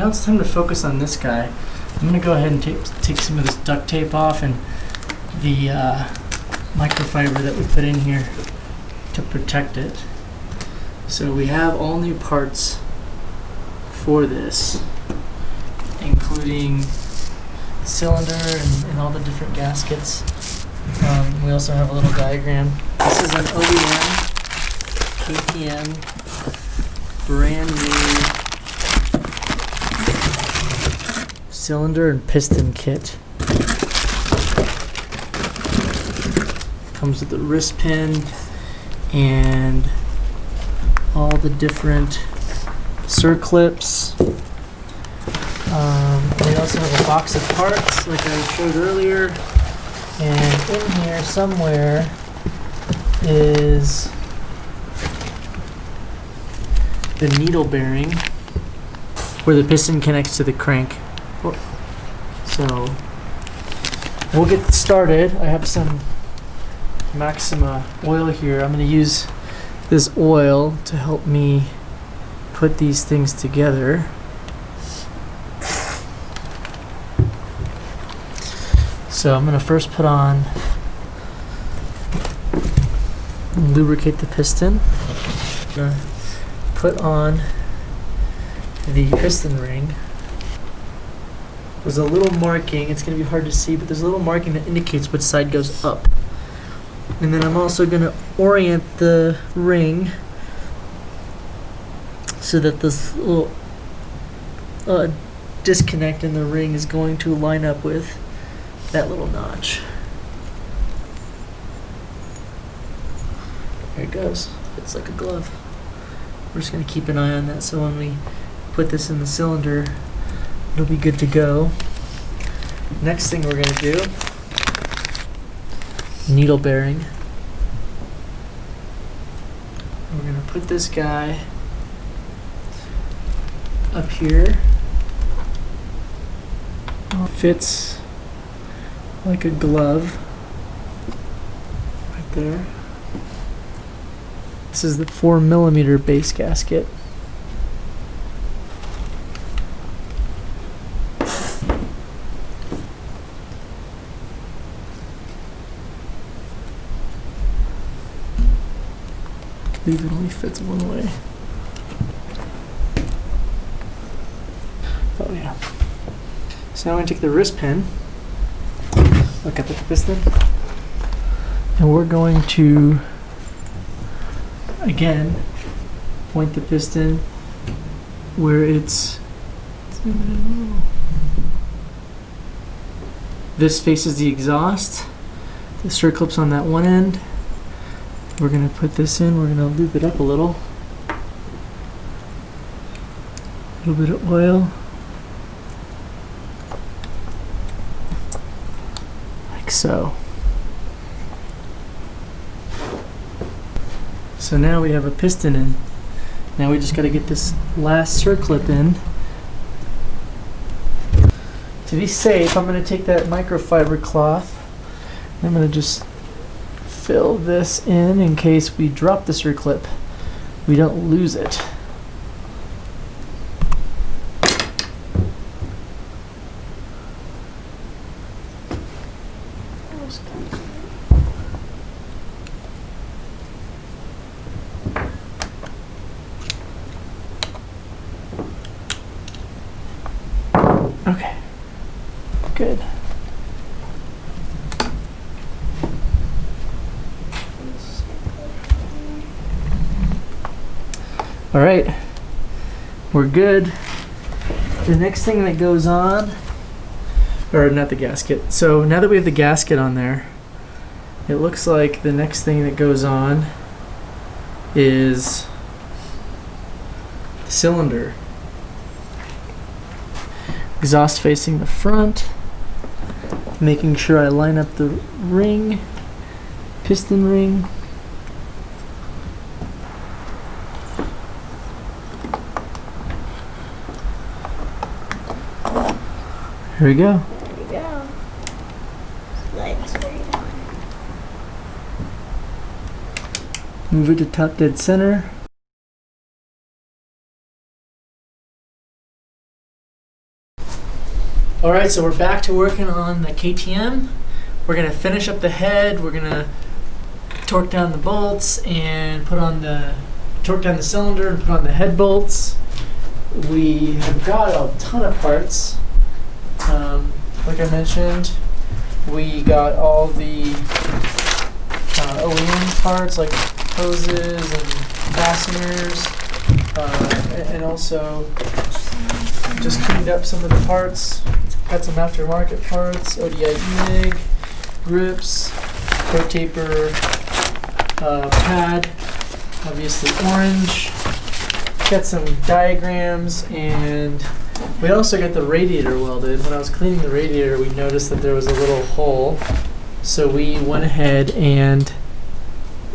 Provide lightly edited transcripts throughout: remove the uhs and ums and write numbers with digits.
now it's time to focus on this guy. I'm going to go ahead and take some of this duct tape off and the microfiber that we put in here to protect it. So we have all new parts for this, including cylinder and all the different gaskets. We also have a little diagram. This is an OEM KTM brand new cylinder and piston kit. Comes with the wrist pin and all the different circlips. We also have a box of parts like I showed earlier, and in here somewhere is the needle bearing where the piston connects to the crank. So we'll get started. I have some Maxima oil here. I'm going to use this oil to help me put these things together. So I'm going to first put on and lubricate the piston. I'm going to put on the piston ring. There's a little marking, it's going to be hard to see, but there's a little marking that indicates which side goes up. And then I'm also going to orient the ring so that this little disconnect in the ring is going to line up with that little notch. There it goes. It's like a glove. We're just going to keep an eye on that so when we put this in the cylinder, it'll be good to go. Next thing we're going to do, needle bearing. We're going to put this guy up here. Fits like a glove right there. This is the 4mm base gasket. I believe it only fits one way. Oh yeah. So now I'm going to take the wrist pin, look at the piston, and we're going to again point the piston where it's this faces the exhaust. The circlips on that one end. We're going to put this in, we're going to loop it up a little bit of oil, like so. So now we have a piston in. Now we just got to get this last circlip in. To be safe, I'm going to take that microfiber cloth. I'm going to just fill this in case we drop the circlip, we don't lose it. Okay, good. All right, we're good. The next thing that goes on, or not the gasket. So now that we have the gasket on there, it looks like the next thing that goes on is the cylinder. Exhaust facing the front, making sure I line up the ring, piston ring. Here we go. There you go. Slide straight on. Move it to top dead center. All right, so we're back to working on the KTM. We're gonna finish up the head. We're gonna torque down the bolts and torque down the cylinder and put on the head bolts. We have got a ton of parts. Like I mentioned, we got all the OEM parts like hoses and fasteners, and also just cleaned up some of the parts. Got some aftermarket parts, ODI MIG, grips, pro taper, pad, obviously orange. Got some diagrams, and we also got the radiator welded. When I was cleaning the radiator, we noticed that there was a little hole, so we went ahead and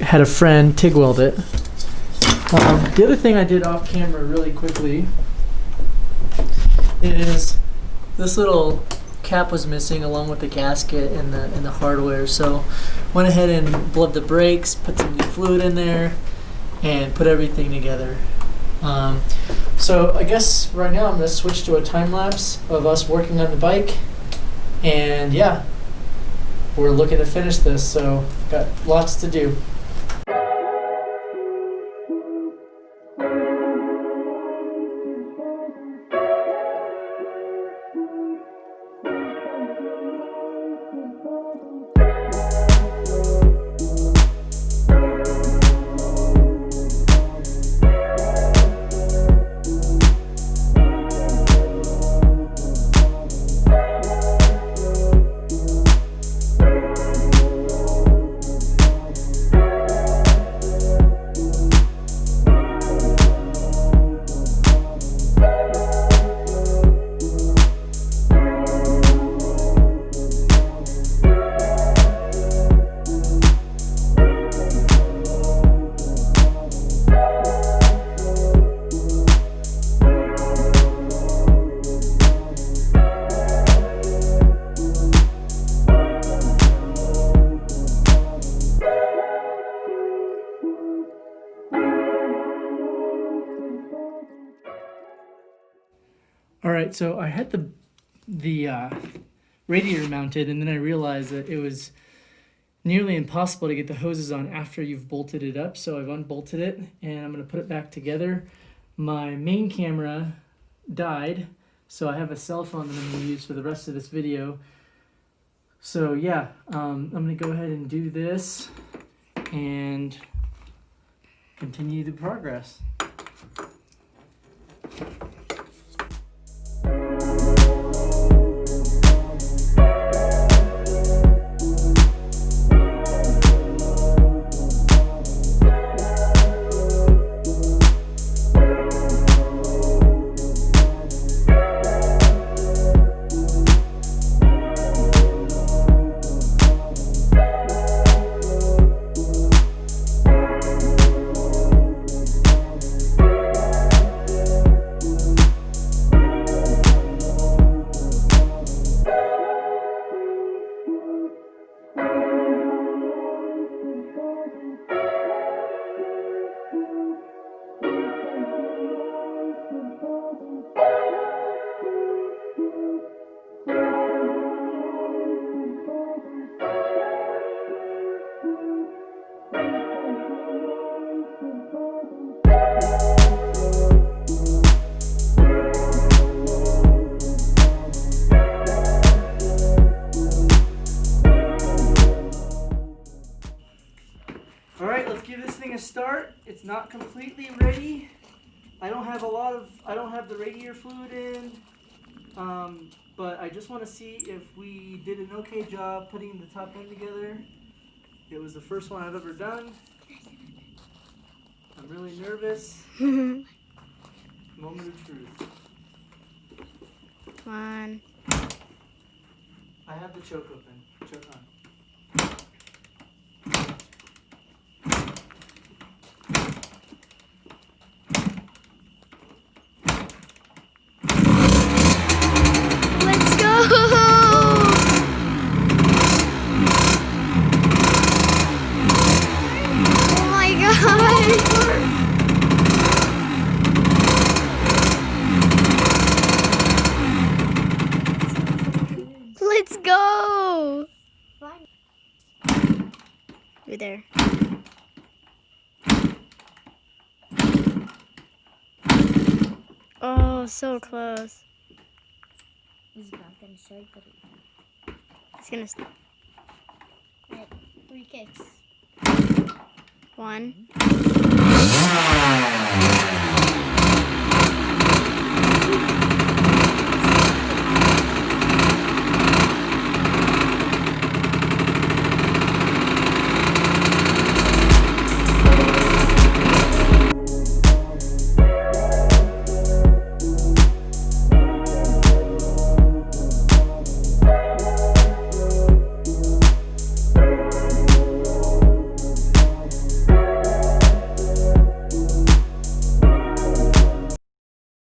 had a friend TIG weld it. The other thing I did off camera really quickly is this little cap was missing along with the gasket and the hardware, so went ahead and blew up the brakes, put some new fluid in there, and put everything together. So I guess right now I'm going to switch to a time lapse of us working on the bike, and yeah, we're looking to finish this, so got lots to do. All right, so I had the radiator mounted, and then I realized that it was nearly impossible to get the hoses on after you've bolted it up, so I've unbolted it, and I'm going to put it back together. My main camera died, so I have a cell phone that I'm going to use for the rest of this video. So yeah, I'm going to go ahead and do this and continue the progress. A start. It's not completely ready. I don't have the radiator fluid in, but I just want to see if we did an okay job putting the top end together. It was the first one I've ever done. I'm really nervous. Moment of truth. Come on. I have the choke open. Choke on. You're there. Oh, so close. He's back and circle. It's gonna stop. Right. 3 kicks. 1.